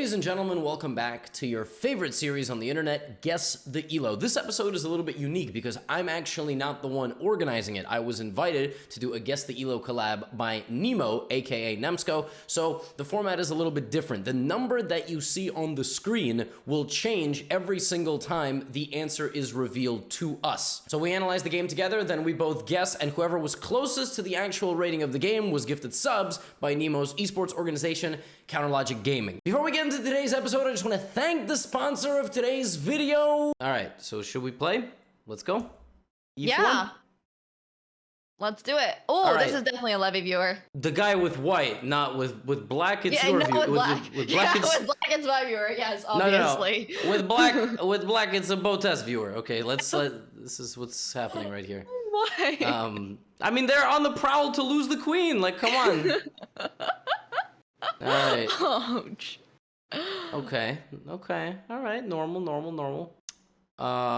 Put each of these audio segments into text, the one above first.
Ladies and gentlemen, welcome back to your favorite series on the internet, Guess the ELO. This episode is a little bit unique because I'm actually not the one organizing it. I was invited to do a Guess the ELO collab by Nemo, aka Nemsco, so the format is a little bit different. The number that you see on the screen will change every single time the answer is revealed to us. So we analyze the game together, then we both guess, and whoever was closest to the actual rating of the game was gifted subs by Nemo's esports organization, Counterlogic Gaming. Before we get into today's episode, I just want to thank the sponsor of today's video. All right, so should we play? Let's go. E4? Yeah. Let's do it. Oh, right. This is definitely a Levy viewer. The guy with white, not with black. It's Yeah, your no, view. with black. With black, Yeah, it's... with black, it's my viewer. Yes, obviously. No. With black, it's a Botez viewer. Okay, this is what's happening right here. Why? I mean, they're on the prowl to lose the queen. Like, come on. All right. Ouch. Okay. All right. Normal.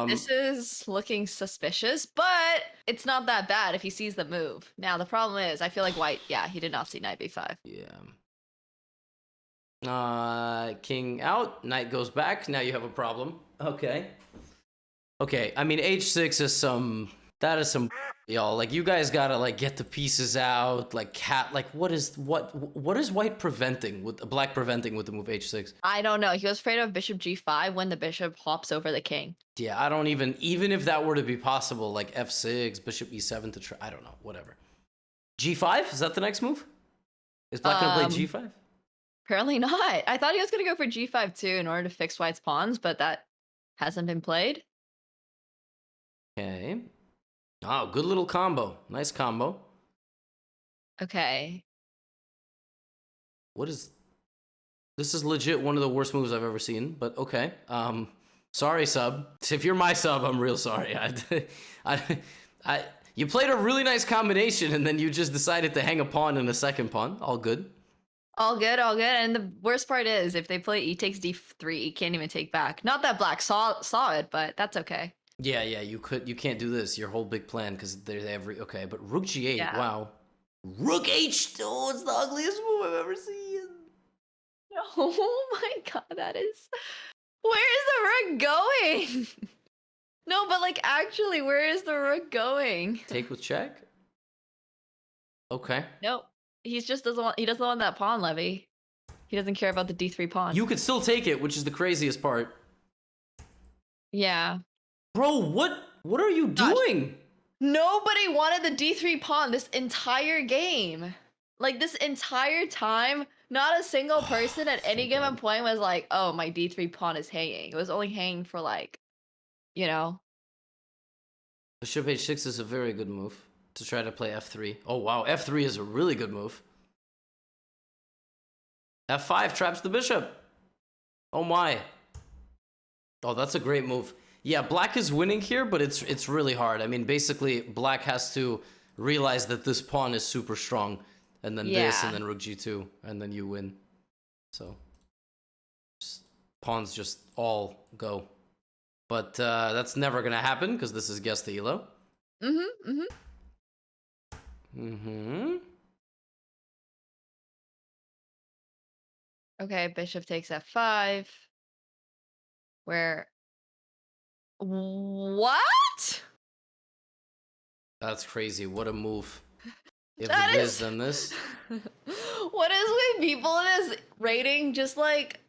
This is looking suspicious, but it's not that bad if he sees the move. Now, the problem is, I feel like white, yeah, he did not see knight b5. Yeah. King out, knight goes back. Now you have a problem. Okay. I mean, h6 is some... That is some... Y'all, like, you guys gotta, like, get the pieces out, like, what is white preventing, with black preventing with the move h6? I don't know. He was afraid of bishop g5 when the bishop hops over the king. Yeah, I don't even if that were to be possible, like, f6, bishop e7 to try, I don't know, whatever. g5? Is that the next move? Is black gonna play g5? Apparently not. I thought he was gonna go for g5 too in order to fix white's pawns, but that hasn't been played. Okay. Oh, good little combo. Nice combo. Okay. This is legit one of the worst moves I've ever seen, but okay. Sorry, sub. If you're my sub, I'm real sorry. You played a really nice combination, and then you just decided to hang a pawn and a second pawn. All good. All good. And the worst part is, if they play e takes d3, he can't even take back. Not that black saw it, but that's okay. Yeah, you can't do this. Your whole big plan, because okay, but rook g8, yeah. Wow. Rook h2, it's the ugliest move I've ever seen. Oh my god, that is... Where is the rook going? No, but like, actually, where is the rook going? Take with check? Okay. Nope. He doesn't want that pawn, Levy. He doesn't care about the d3 pawn. You could still take it, which is the craziest part. Yeah. Bro, what are you doing? Nobody wanted the d3 pawn this entire game. Like, this entire time, not a single person at any given point was like, oh, my d3 pawn is hanging. It was only hanging for, like, you know. Bishop h6 is a very good move to try to play f3. Oh, wow, f3 is a really good move. f5 traps the bishop. Oh, my. Oh, that's a great move. Yeah, black is winning here, but it's really hard. I mean, basically, black has to realize that this pawn is super strong, and then this, and then rook g2, and then you win. So, pawns just all go. But that's never gonna happen, because this is Guess the ELO. Okay, bishop takes f5. What? That's crazy. What a move. If that the Viz done this. What is with people in this rating just like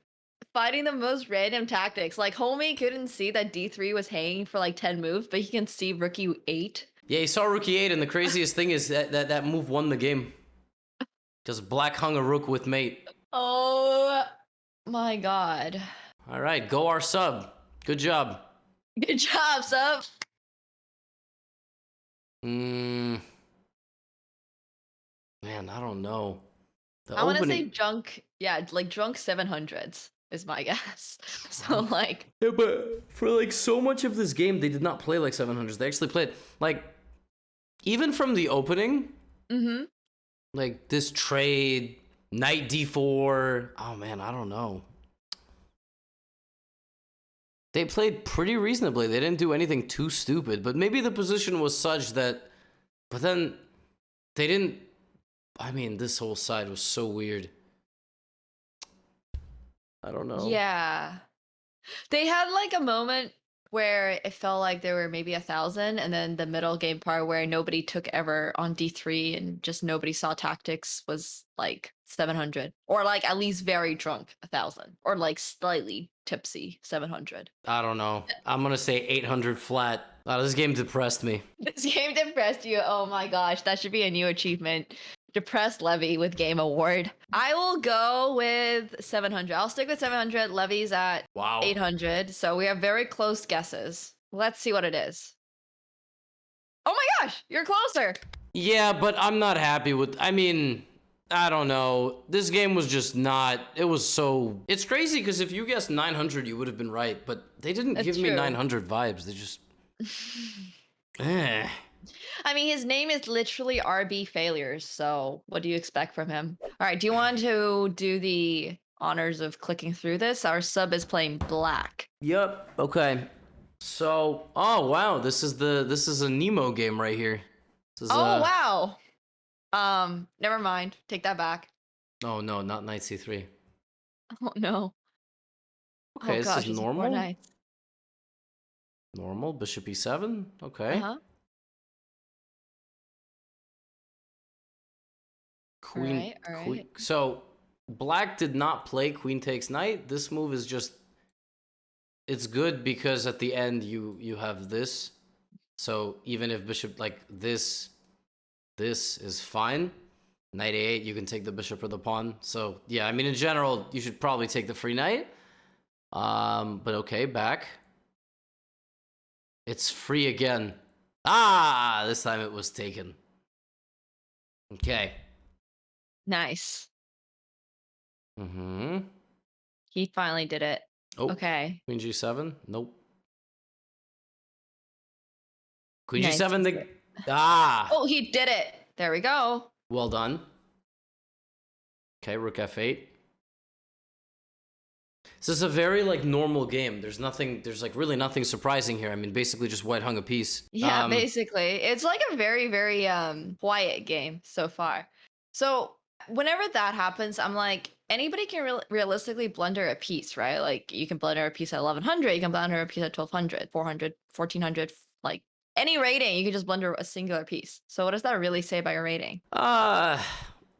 fighting the most random tactics? Like, homie couldn't see that d3 was hanging for like 10 moves, but he can see rook e8. Yeah, he saw rook e8, and the craziest thing is that move won the game. Because black hung a rook with mate. Oh my god. All right, go our sub. Good job. Good job, sub. Man, I don't know. I want to say junk, like drunk 700s is my guess. So like... Yeah, but for like so much of this game, they did not play like 700s. They actually played, like, even from the opening, like this trade, knight d4. Oh man, I don't know. They played pretty reasonably. They didn't do anything too stupid, but maybe the position was such that... But then they didn't... I mean, this whole side was so weird. I don't know. Yeah. They had like a moment where it felt like there were maybe 1,000, and then the middle game part where nobody took ever on D3 and just nobody saw tactics was like 700, or like at least very drunk 1,000, or like slightly tipsy 700. I don't know. I'm gonna say 800 flat. This game depressed me. This game depressed you. Oh my gosh, that should be a new achievement. Depressed Levy with Game Award. I will go with 700. I'll stick with 700. Levy's at Wow. 800. So we have very close guesses. Let's see what it is. Oh my gosh, you're closer. Yeah, but I'm not happy with. I mean, I don't know. This game was just not. It was so. It's crazy because if you guessed 900, you would have been right. But they didn't That's give me true. 900 vibes. They just. Eh. I mean, his name is literally RB Failures. So what do you expect from him? All right, do you want to do the honors of clicking through this? Our sub is playing black. Yep. Okay. So, oh wow, this is a Nemo game right here. This is, Oh wow. Never mind. Take that back. Oh no, not knight c3. Oh no. Okay, Oh this gosh, is it's four normal. knights. Normal bishop e7. Okay. Uh-huh. Queen. All right. Queen. So black did not play queen takes knight. This move is just. It's good because at the end you have this. So even if bishop like this is fine. Knight a8, you can take the bishop or the pawn. So yeah, I mean in general you should probably take the free knight. But okay, back. It's free again. Ah, this time it was taken. Okay. Nice. Mm-hmm. He finally did it. Oh, Okay. Queen g7. Nope. Queen Nice. g7. Ah. Oh, he did it. There we go. Well done. Okay, rook f8. This is a very like normal game. There's like really nothing surprising here. I mean, basically just white hung a piece. Yeah, basically. It's like a very, very quiet game so far. So whenever that happens, I'm like, anybody can realistically blunder a piece, right? Like you can blunder a piece at 1100, you can blunder a piece at 1200, 400, 1400, like any rating, you can just blunder a singular piece. So what does that really say about your rating?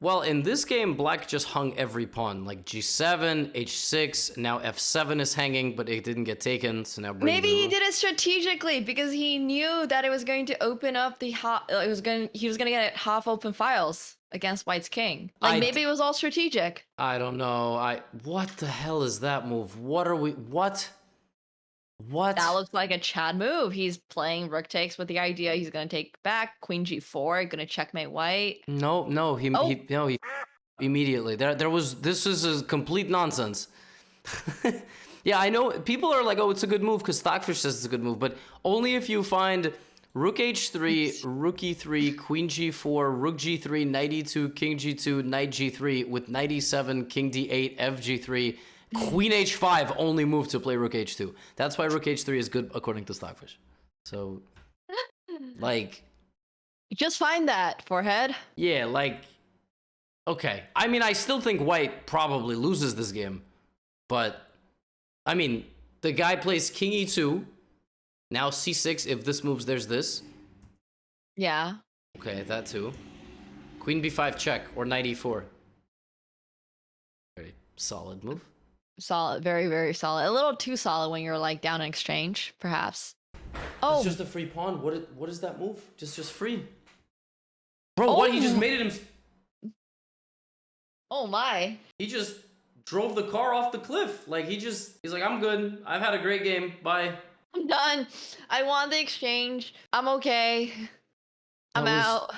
Well, in this game, black just hung every pawn, like g7, h6. Now f7 is hanging, but it didn't get taken, so now Maybe he did it strategically because he knew that it was going to open up the he was going to get half open files against white's king. Like maybe it was all strategic. I don't know. What the hell is that move? What are we? What? That looks like a Chad move. He's playing rook takes with the idea he's going to take back queen g4, going to checkmate white. No, he immediately. This is a complete nonsense. Yeah, I know people are like, oh, it's a good move because Stockfish says it's a good move, but only if you find rook h3, rook e3, queen g4, rook g3, knight e2, king g2, knight g3 with knight e7, king d8, f g3. Queen h5 only move to play rook h2. That's why rook h3 is good according to Stockfish. So, like... Just find that, forehead. Yeah, like... Okay. I mean, I still think white probably loses this game. But, I mean, the guy plays king e2. Now c6. If this moves, there's this. Yeah. Okay, that too. Queen b5 check or knight e4. Very solid move. Solid, very, very solid. A little too solid when you're like down in exchange, perhaps. Oh, it's just a free pawn. What is that move? Just free. Bro, what? He just made it himself. Oh my. He just drove the car off the cliff. Like he's like, I'm good. I've had a great game. Bye. I'm done. I want the exchange. I'm okay. I'm out.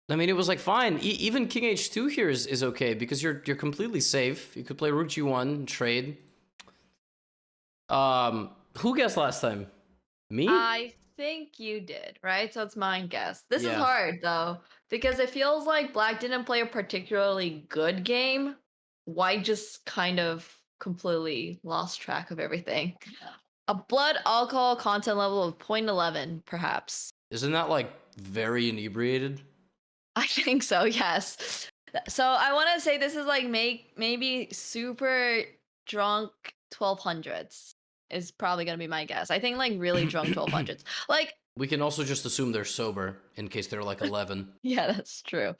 I mean, it was like fine. Even king h2 here is okay because you're completely safe. You could play rook g1 and trade. Who guessed last time? Me? I think you did, right? So it's mine guess. This is hard though because it feels like black didn't play a particularly good game. White just kind of completely lost track of everything. A blood alcohol content level of 0.11, perhaps. Isn't that like very inebriated? I think so, yes. So I want to say this is like maybe super drunk 1200s is probably gonna be my guess. I think like really drunk 1200s. Like, We can also just assume they're sober in case they're like 11. yeah, that's true.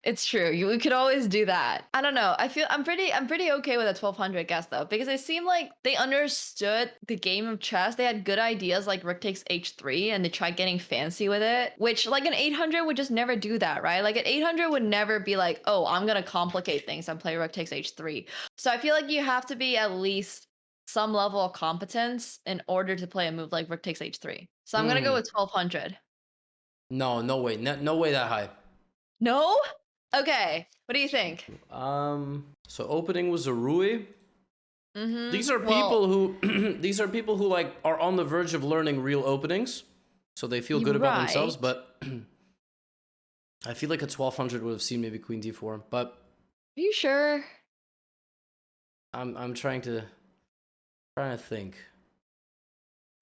It's true. You could always do that. I don't know. I feel I'm pretty okay with a 1200 guess though, because it seemed like they understood the game of chess. They had good ideas like rook takes h3 and they tried getting fancy with it, which like an 800 would just never do that, right? Like an 800 would never be like, "Oh, I'm going to complicate things and play rook takes h3." So I feel like you have to be at least some level of competence in order to play a move like rook takes h3. So I'm going to go with 1200. No way. No way that high. No? Okay. What do you think? So opening was a Rui. Mm-hmm. These are people who these are people who like are on the verge of learning real openings, so they feel good about themselves. But I feel like a 1200 would have seen maybe queen d4. But Are you sure? I'm trying to think.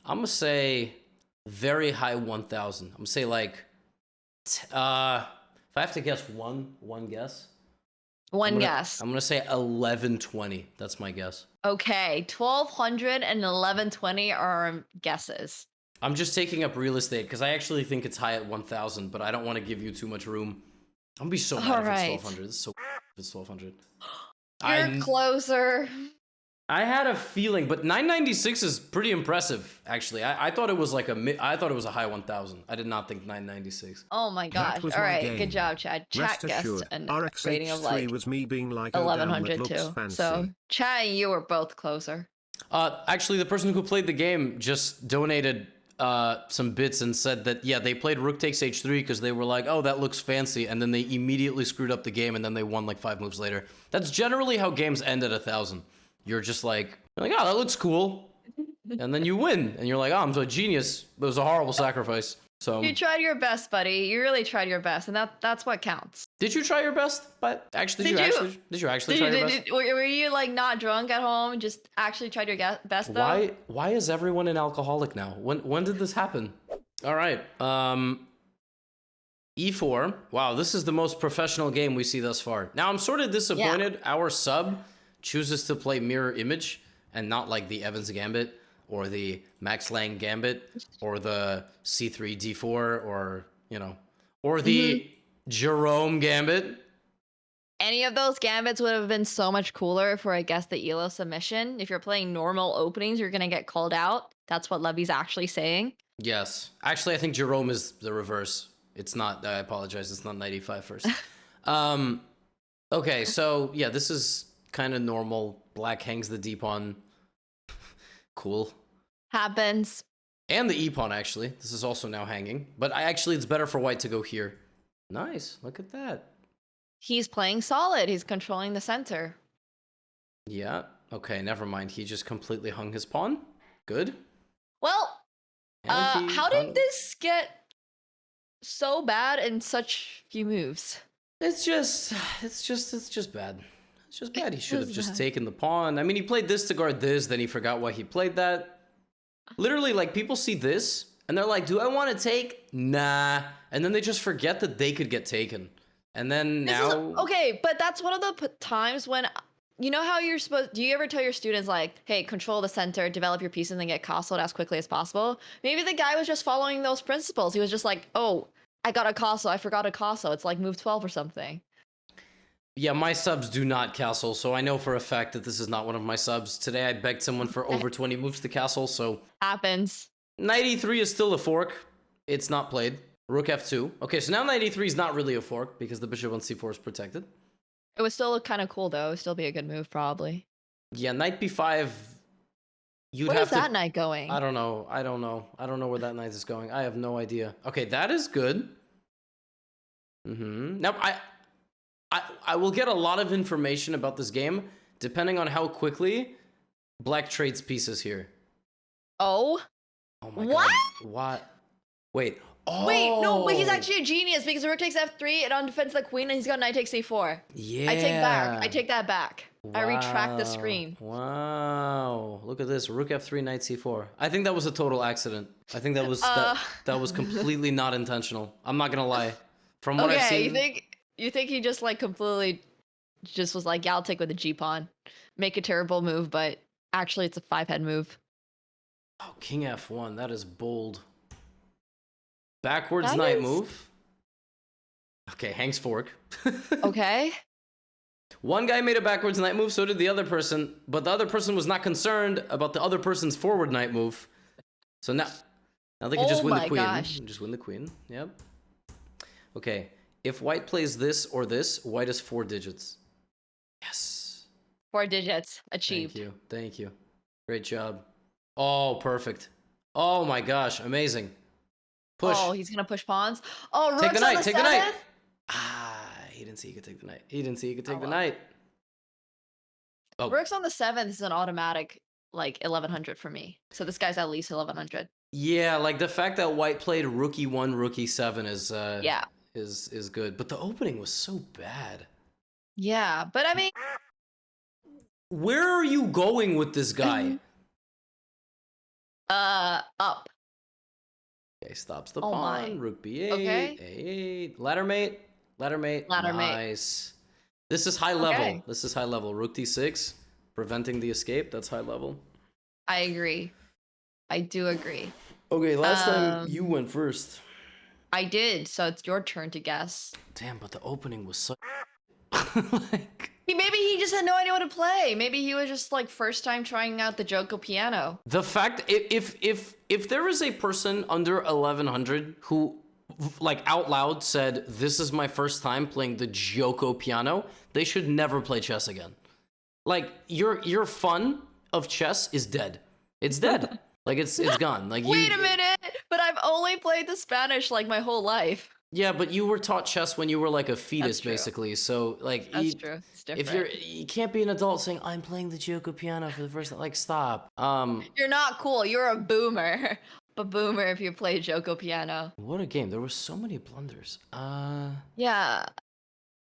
I'm gonna say very high 1000. I'm gonna say like if I have to guess one guess. One guess. I'm gonna say 1120. That's my guess. Okay, 1200 and 1120 are our guesses. I'm just taking up real estate because I actually think it's high at 1000, but I don't want to give you too much room. I'm gonna be so mad if it's 1200. This is so if it's 1200. You're closer. I had a feeling, but 996 is pretty impressive, actually. I thought it was like I thought it was a high 1000. I did not think 996. Oh my gosh. All right, good job, Chad. Chat guessed a rating of like was me being like 1100 too. So Chad and you were both closer. Actually, the person who played the game just donated some bits and said that, yeah, they played rook takes h3 because they were like, oh, that looks fancy, and then they immediately screwed up the game, and then they won like 5 moves later. That's generally how games end at 1000. You're just like, oh, that looks cool. And then you win. And you're like, oh, I'm a genius. It was a horrible sacrifice. So you tried your best, buddy. You really tried your best. And that's what counts. Did you try your best? But actually, did you actually try your best? Were you like not drunk at home? Just actually tried your best though? Why is everyone an alcoholic now? When did this happen? All right. E4. Wow, this is the most professional game we see thus far. Now, I'm sort of disappointed. Yeah. Our sub chooses to play mirror image and not like the Evans Gambit or the Max Lang Gambit or the C3 D4 or, or the Jerome Gambit. Any of those gambits would have been so much cooler for, I guess, the ELO submission. If you're playing normal openings, you're going to get called out. That's what Levy's actually saying. Yes. Actually, I think Jerome is the reverse. It's not, I apologize, it's not 95 first. Okay, so yeah, this is kind of normal. Black hangs the D pawn. Cool. Happens. And the E pawn, actually. This is also now hanging. But actually, it's better for white to go here. Nice. Look at that. He's playing solid. He's controlling the center. Yeah. Okay, never mind. He just completely hung his pawn. Good. Well, how did this get so bad in such few moves? It's just bad. It's just bad. He should have just taken the pawn. I mean, he played this to guard this, then he forgot why he played that. Literally, like, people see this, and they're like, do I want to take? Nah. And then they just forget that they could get taken. And then okay, but that's one of the times when, you know how you're supposed, do you ever tell your students, like, hey, control the center, develop your pieces, and then get castled as quickly as possible? Maybe the guy was just following those principles. He was just like, oh, I got a castle, I forgot a castle. It's like move 12 or something. Yeah, my subs do not castle, so I know for a fact that this is not one of my subs. Today I begged someone for over 20 moves to castle, so... Happens. Knight e3 is still a fork. It's not played. Rook f2. Okay, so now knight e3 is not really a fork, because the bishop on c4 is protected. It would still look kind of cool, though. It would still be a good move, probably. Yeah, knight b5... Where is that knight going? I don't know. I don't know where that knight is going. I have no idea. Okay, that is good. Now, I will get a lot of information about this game depending on how quickly black trades pieces here. Oh my god. What? Wait. Oh. Wait, no, but he's actually a genius because rook takes f3, it undefends the queen, and he's got knight takes c4. Yeah. I take that back. Wow. I retract the screen. Wow. Look at this. Rook f3, knight c4. I think that was a total accident. I think that was that was completely not intentional. I'm not gonna lie. From what I've seen. You think he just like completely just was like, yeah, I'll take with the G pawn. Make a terrible move, but actually it's a 5-head move. Oh, king f1. That is bold. Backwards That knight is move. Okay, hangs fork. okay. One guy made a backwards knight move, so did the other person, but the other person was not concerned about the other person's forward knight move. So now they can just Oh win the my queen. gosh. Just win the queen. Yep. Okay. If white plays this or this, white is 4 digits. Yes. 4 digits achieved. Thank you. Thank you. Great job. Oh, perfect. Oh my gosh, amazing. Push. Oh, he's gonna push pawns. Oh, rook's Take the on knight. the Take the knight. 7th? Ah, he didn't see he could take the knight. He didn't see he could take Oh, the well. knight. Oh, Rook's on the 7th is an automatic like 1100 for me. So this guy's at least 1100. yeah, like the fact that white played rook e1, rook e7 Yeah. is good, but the opening was so bad. Yeah, but I mean, Where are you going with this guy? up. Okay, stops the Oh pawn. my. Rook b8, Okay. a8, ladder mate, ladder mate. Ladder mate. Nice. This is high level. Okay. This is high level. Rook d6, preventing the escape. That's high level. I agree. I do agree. Okay, last time you went first. I did, so it's your turn to guess. Damn, but the opening was so like Maybe he just had no idea what to play. Maybe he was just like first time trying out the Joko piano. the fact if there is a person under 1100 who like out loud said this is my first time playing the Joko piano, they should never play chess again. Like your fun of chess is dead. It's dead. Like it's gone. Like Wait a minute, but I've only played the Spanish like my whole life. Yeah, but you were taught chess when you were like a fetus, true. basically. So like, That's true. It's different. if you can't be an adult saying I'm playing the Joko piano for the first time. Like, stop. You're not cool. You're a boomer. A boomer if you play Joko piano. What a game! There were so many blunders. Yeah.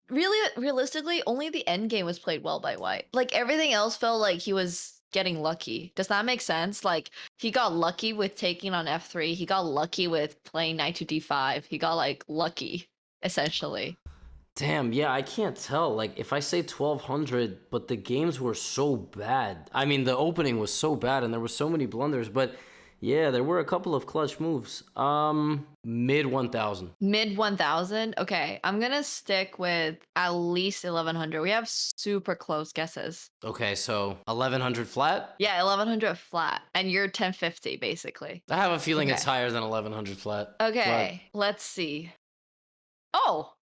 Really, realistically, only the end game was played well by White. Like everything else felt like he was getting lucky. Does that make sense? Like he got lucky with taking on f3. He got lucky with playing knight to d5. He got like lucky, essentially. Damn, yeah, I can't tell. Like, if I say 1200, but the games were so bad. I mean, the opening was so bad, and there were so many blunders. But yeah, there were a couple of clutch moves. Mid 1000. Mid 1000. Okay, I'm gonna stick with at least 1100. We have super close guesses. Okay, so 1100 flat. Yeah, 1100 flat, and you're 1050 basically. I have a feeling Okay. it's higher than 1100 flat. Okay, let's see. Oh,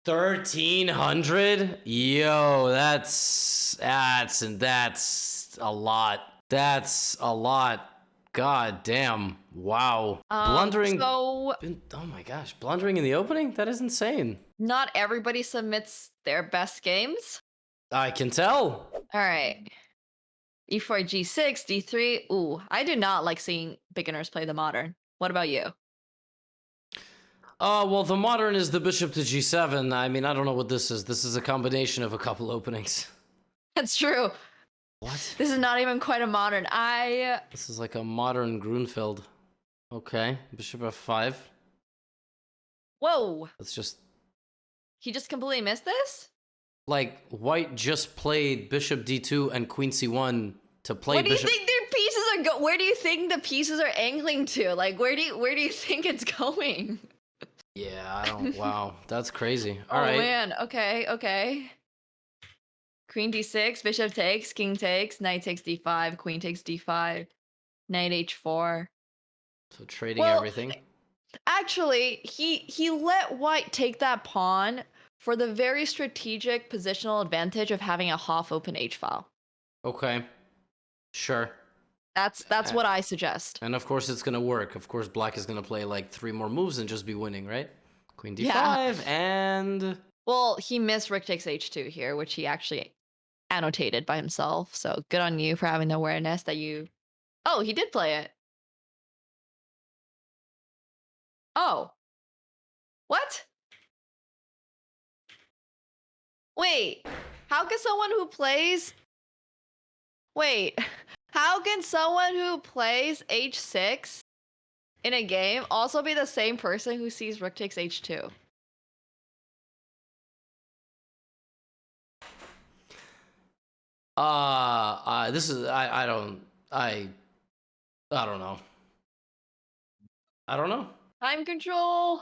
1300? Yo, that's a lot. That's a lot. God damn. Wow. Blundering. So Oh my gosh. Blundering in the opening? That is insane. not everybody submits their best games. I can tell. All right. E4, G6, D3. Ooh, I do not like seeing beginners play the modern. What about you? Well, the modern is the bishop to G7. I mean, I don't know what this is. This is a combination of a couple openings. That's true. What? This is not even quite a modern. This is like a modern Grunfeld. Okay. Bishop F5. Whoa. That's just... He just completely missed this? Like, white just played bishop d2 and queen c1 to play What do you bishop... think their pieces are where do you think the pieces are angling to? Like where do you think it's going? Yeah, I don't... Wow, that's crazy. All Oh right. man, okay. Queen d6, bishop takes, king takes, knight takes d5, queen takes d5, knight h4. So trading Well, everything. Actually, he let white take that pawn for the very strategic positional advantage of having a half open h file. Okay. Sure. That's what I suggest. And of course it's gonna work. Of course black is gonna play like 3 more moves and just be winning, right? Queen d5 Yeah. and... Well, he missed rook takes h2 here, which he actually annotated by himself. So good on you for having the awareness that you... Oh, he did play it. Oh. What? Wait. How can someone who plays... Wait. How can someone who plays h6 in a game also be the same person who sees rook takes h2? This is I don't know. I don't know. Time control.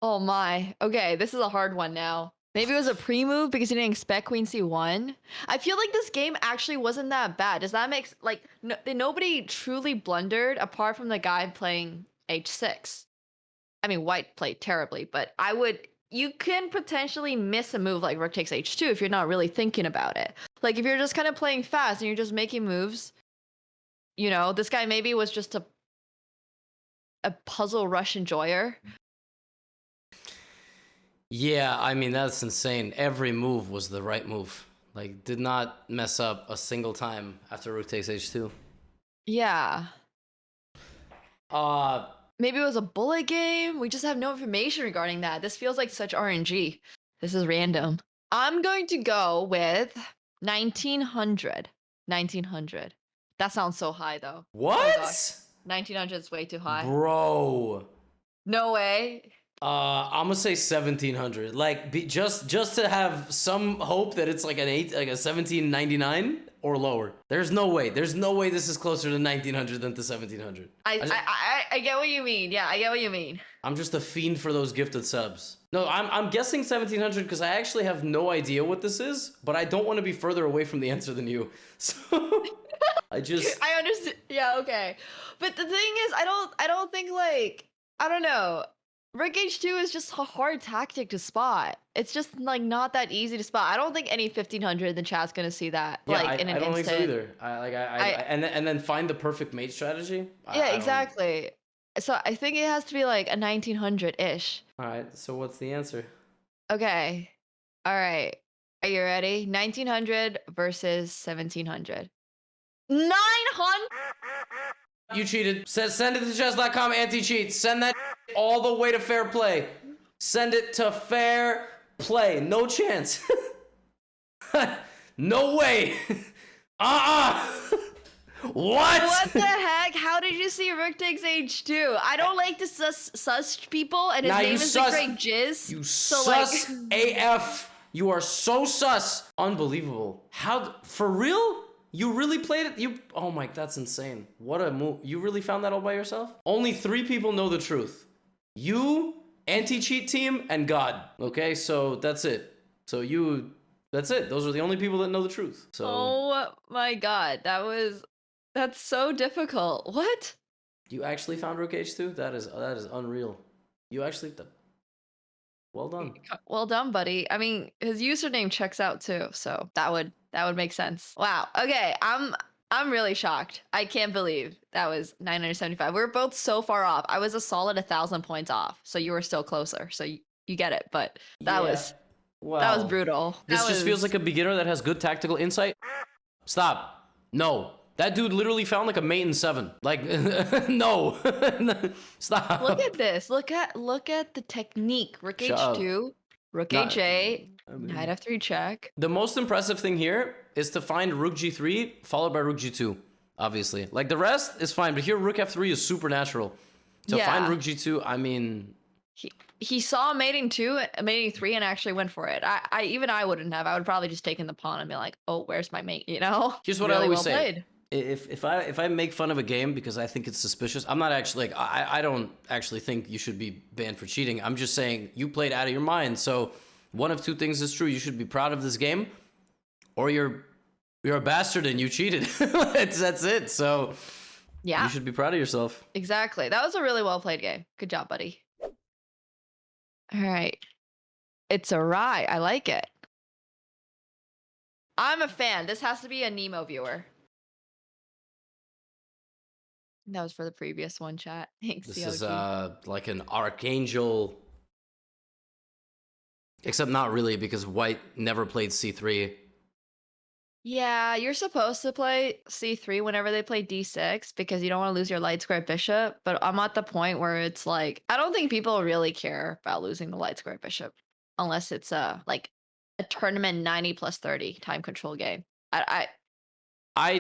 Oh my. Okay, this is a hard one now. Maybe it was a pre-move because you didn't expect Queen C1. I feel like this game actually wasn't that bad. Does that make like nobody truly blundered apart from the guy playing H6? I mean, White played terribly, but you can potentially miss a move like Rook takes H2 if you're not really thinking about it. Like if you're just kind of playing fast and you're just making moves, you know, this guy maybe was just a puzzle rush enjoyer. Yeah, I mean, that's insane. Every move was the right move. Like, did not mess up a single time after Rook takes H2. Yeah. Uh, Maybe it was a bullet game. We just have no information regarding that. This feels like such RNG. This is random. I'm going to go with 1900. 1900. That sounds so high though. what? Oh gosh. 1900 is way too high. Bro. No way. I'm gonna say 1700. Like, just to have some hope that it's like a 1799 or lower. There's no way. There's no way this is closer to 1900 than to 1700. I get what you mean. Yeah, I get what you mean. I'm just a fiend for those gifted subs. No, I'm guessing 1700 because I actually have no idea what this is, but I don't want to be further away from the answer than you. So I understand. Yeah, okay. But the thing is, I don't think like I don't know. Rook H2 is just a hard tactic to spot. It's just like not that easy to spot. I don't think any 1500 in the chat's gonna see that like in an I don't instant. think so either. And then find the perfect mate strategy. Yeah, exactly. So I think it has to be like a 1900-ish. All right. So what's the answer? Okay. All right. Are you ready? 1900 versus 1700. 900. You cheated. Send it to chess.com anti-cheat. Send that all the way to fair play. Send it to fair play. No chance. No way. What? What the heck? How did you see Rook takes H2? I don't like to sus people, and his name is the Great Jizz. You sus AF. You are so sus. Unbelievable. How, for real? You really played it? Oh my, that's insane. What a move. You really found that all by yourself? Only 3 people know the truth. You, anti-cheat team, and God. Okay, so that's it. That's it. Those are the only people that know the truth. So. Oh my God, that's so difficult. What? You actually found Rook H2? That is unreal. You actually, well done. Well done, buddy. I mean, his username checks out too, so that would make sense. Wow. Okay, I'm really shocked. I can't believe that was 975. We're both so far off. I was a solid 1,000 points off, so you were still closer. So you get it, but that was brutal. This just feels like a beginner that has good tactical insight. Stop. No. That dude literally found like a mate in 7. Like, no. Stop. Look at this. Look at the technique. Rook H2, Rook H8, Knight F3 check. The most impressive thing here is to find Rook G3 followed by Rook G2, obviously. Like, the rest is fine, but here Rook F3 is supernatural. To find Rook G2, I mean... He saw mating 2, mating 3, and actually went for it. I wouldn't have. I would probably just taken the pawn and be like, oh, where's my mate, you know? Here's what I always say. If I make fun of a game because I think it's suspicious, I'm not actually like I don't actually think you should be banned for cheating. I'm just saying you played out of your mind. So one of 2 things is true. You should be proud of this game, or you're a bastard and you cheated. That's it. So yeah, you should be proud of yourself. Exactly. That was a really well played game. Good job, buddy. All right. It's a rye. I like it. I'm a fan. This has to be a Nemo viewer. That was for the previous one, chat. Thanks, This is like an archangel, except not really because White never played C3. Yeah, you're supposed to play C3 whenever they play D6 because you don't want to lose your light square bishop. But I'm at the point where it's like I don't think people really care about losing the light square bishop unless it's like a tournament 90+30 time control game. I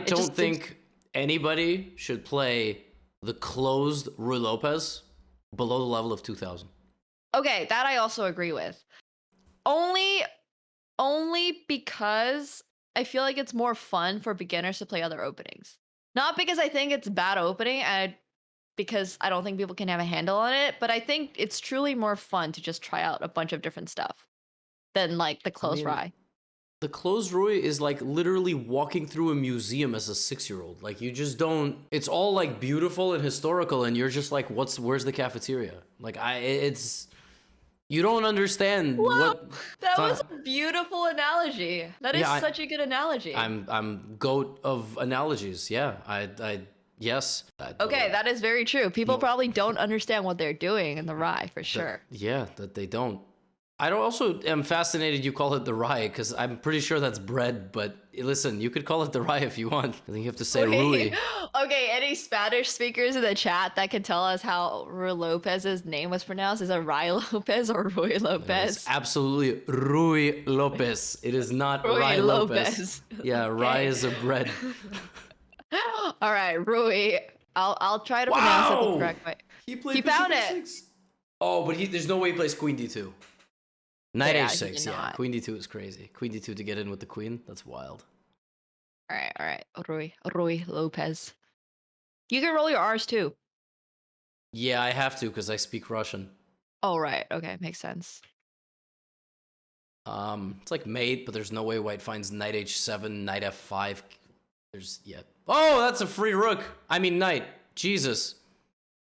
don't think anybody should play the closed Rui Lopez below the level of 2000. Okay, that I also agree with. Only because I feel like it's more fun for beginners to play other openings. Not because I think it's bad opening, because I don't think people can have a handle on it, but I think it's truly more fun to just try out a bunch of different stuff than like the I close mean, rye. the closed Roy is like literally walking through a museum as a 6-year-old. Like you just don't. It's all like beautiful and historical, and you're just like, where's the cafeteria? Like it's. You don't understand Wow, what. that was a beautiful analogy. That is Yeah, such a good analogy. I'm goat of analogies. Yeah, yes. Okay, that is very true. People probably don't understand what they're doing in the rye for sure. Yeah, that they don't. I don't also am fascinated you call it the rye because I'm pretty sure that's bread. But listen, you could call it the rye if you want. I think you have to say Rui. Okay, any Spanish speakers in the chat that can tell us how Rui Lopez's name was pronounced? Is it Rye Lopez or Rui Lopez? It's absolutely Rui Lopez. It is not Rui Rye Lopez. Lopez. Yeah, rye is a bread. All right, Rui. I'll try to pronounce it the correct way. He found it. 6. Oh, but there's no way he plays Queen D2. Knight Yeah, H6, he yeah. not. Queen D2 is crazy. Queen D2 to get in with the queen, that's wild. All right. Rui Lopez. You can roll your R's too. Yeah, I have to because I speak Russian. Oh, right. Okay, makes sense. It's like mate, but there's no way white finds knight H7, knight F5. Oh, that's a free rook. I mean knight. Jesus.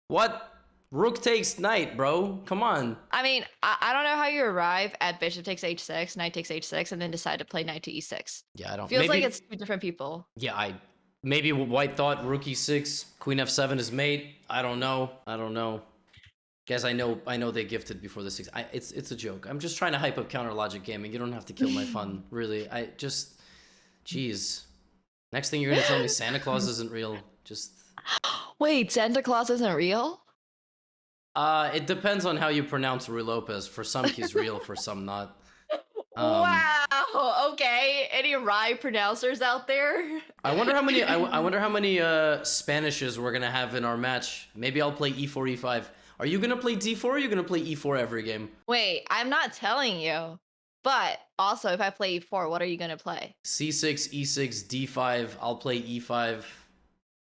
What? Rook takes knight, bro. Come on. I mean, I don't know how you arrive at bishop takes h6, knight takes h6, and then decide to play knight to e6. Yeah, I don't. Feels like it's two different people. Yeah, maybe white thought rook e6, queen f7 is mate. I don't know. Guys, I know they gifted before the 6. It's a joke. I'm just trying to hype up counter logic gaming. You don't have to kill my fun, really. Jeez. Next thing you're gonna tell me Santa Claus isn't real. Wait, Santa Claus isn't real? It depends on how you pronounce Rui Lopez. For some, he's real. For some, not. Wow. Okay. Any rye pronouncers out there? I wonder how many. I wonder how many Spanishes we're gonna have in our match. Maybe I'll play e4, e5. Are you gonna play d4? Or are you gonna play e4 every game? Wait, I'm not telling you. But also, if I play e4, what are you gonna play? c6, e6, d5. I'll play e5.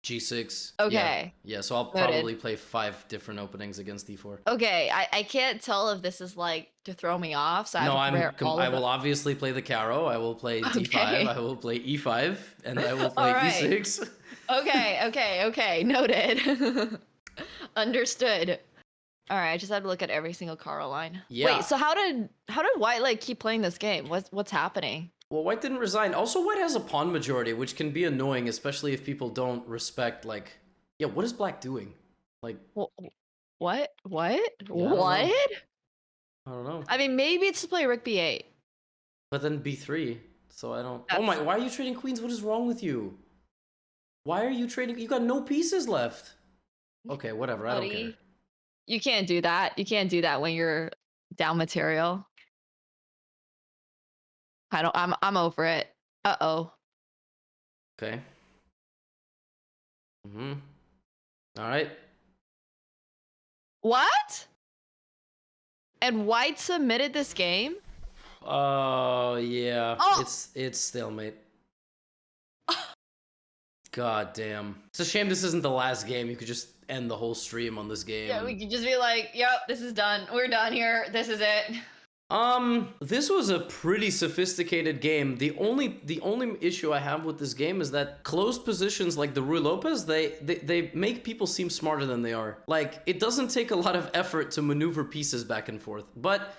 G6. Okay. Yeah, so I'll probably play 5 different openings against d4. Okay, I can't tell if this is like to throw me off. So No, I will obviously play the Caro. I will play d5. Okay. I will play e5, and I will play right. e6. Okay. Noted. Understood. All right, I just had to look at every single Caro line. Yeah. Wait, so how did White like keep playing this game? What's happening? Well, white didn't resign. Also, white has a pawn majority, which can be annoying, especially if people don't respect, like... Yeah, what is black doing? Like... What? Yeah, What? I don't know. I mean, maybe it's to play Rook B8. But then b3, so I don't... Oh my, why are you trading queens? What is wrong with you? Why are you trading... You got no pieces left. Okay, whatever, I don't care. You can't do that. You can't do that when you're down material. I'm over it. Uh-oh. Okay. All right. What? And White submitted this game? Oh, yeah. Oh! It's stalemate. God damn. It's a shame this isn't the last game. You could just end the whole stream on this game. Yeah, we could just be like, yep, this is done. We're done here. This is it. This was a pretty sophisticated game. The only issue I have with this game is that closed positions like the Rui Lopez, they make people seem smarter than they are. Like, it doesn't take a lot of effort to maneuver pieces back and forth, but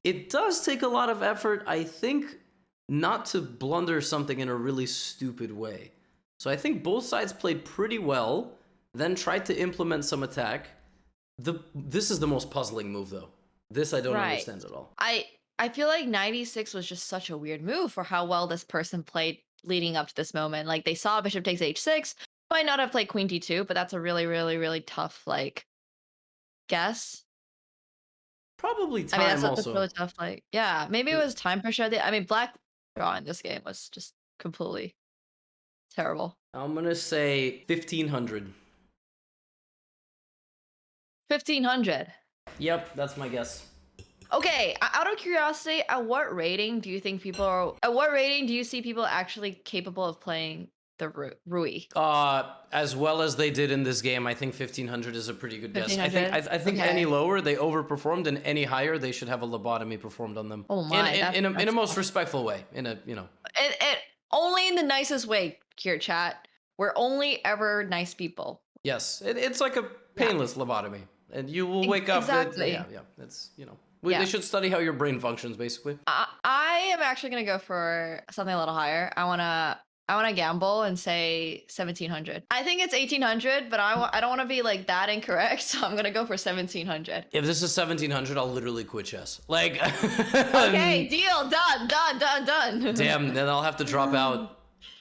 it does take a lot of effort, I think, not to blunder something in a really stupid way. So I think both sides played pretty well, then tried to implement some attack. This is the most puzzling move, though. This I don't understand at all. I feel like 96 was just such a weird move for how well this person played leading up to this moment. Like, they saw bishop takes h6, might not have played queen d2, but that's a really, really, really tough, like, guess. Probably time that's really tough. Like, yeah, maybe it was time pressure. I mean, black draw in this game was just completely terrible. I'm gonna say 1500. 1500. Yep, that's my guess. Okay, out of curiosity, at what rating do you think people are? At what rating do you see people actually capable of playing the Rui? As well as they did in this game, I think 1500 is a pretty good guess. I think 1500? I think Okay. any lower they overperformed, and any higher they should have a lobotomy performed on them. Oh my, in a that's most awful. respectful way. In a It only in the nicest way, here, chat. We're only ever nice people. yes, it's like a Yeah. painless lobotomy, and you will wake up. Exactly. Yeah. It's Yeah. they should study how your brain functions, basically. I am actually gonna go for something a little higher. I wanna gamble and say 1700. I think it's 1800, but I don't want to be like that incorrect, so I'm gonna go for 1700. If this is 1700, I'll literally quit chess. Like, Okay, deal, done. damn, then I'll have to drop out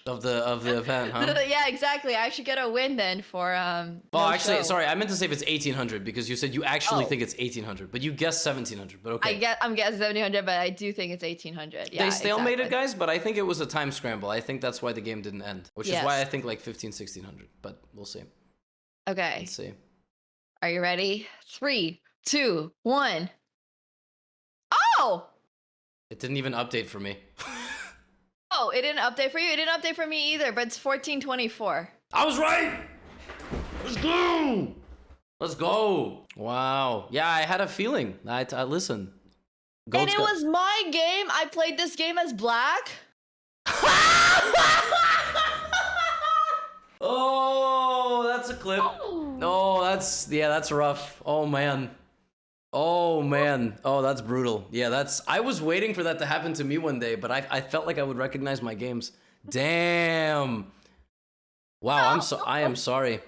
of the event, huh? Yeah, exactly. I should get a win then for Oh, no actually, show. sorry, I meant to say if it's 1800 because you said you actually Oh. think it's 1800, but you guessed 1700. But okay. I'm guessing 1700, but I do think it's 1800. Yeah, They stalemated, exactly. guys, but I think it was a time scramble. I think that's why the game didn't end, which is why I Yes. think like 15, 1600. But we'll see. Okay, Let's see. are you ready? 3, 2, 1. Oh! It didn't even update for me. Oh, it didn't update for you? It didn't update for me either, but it's 1424. I was right! Let's go! Let's go! Wow. Yeah, I had a feeling. I listen. And it was my game. I played this game as black. Oh, that's a clip. Oh, that's rough. Oh man. Oh man. Oh, that's brutal. Yeah, I was waiting for that to happen to me one day, but I felt like I would recognize my games. Damn. Wow, I am sorry.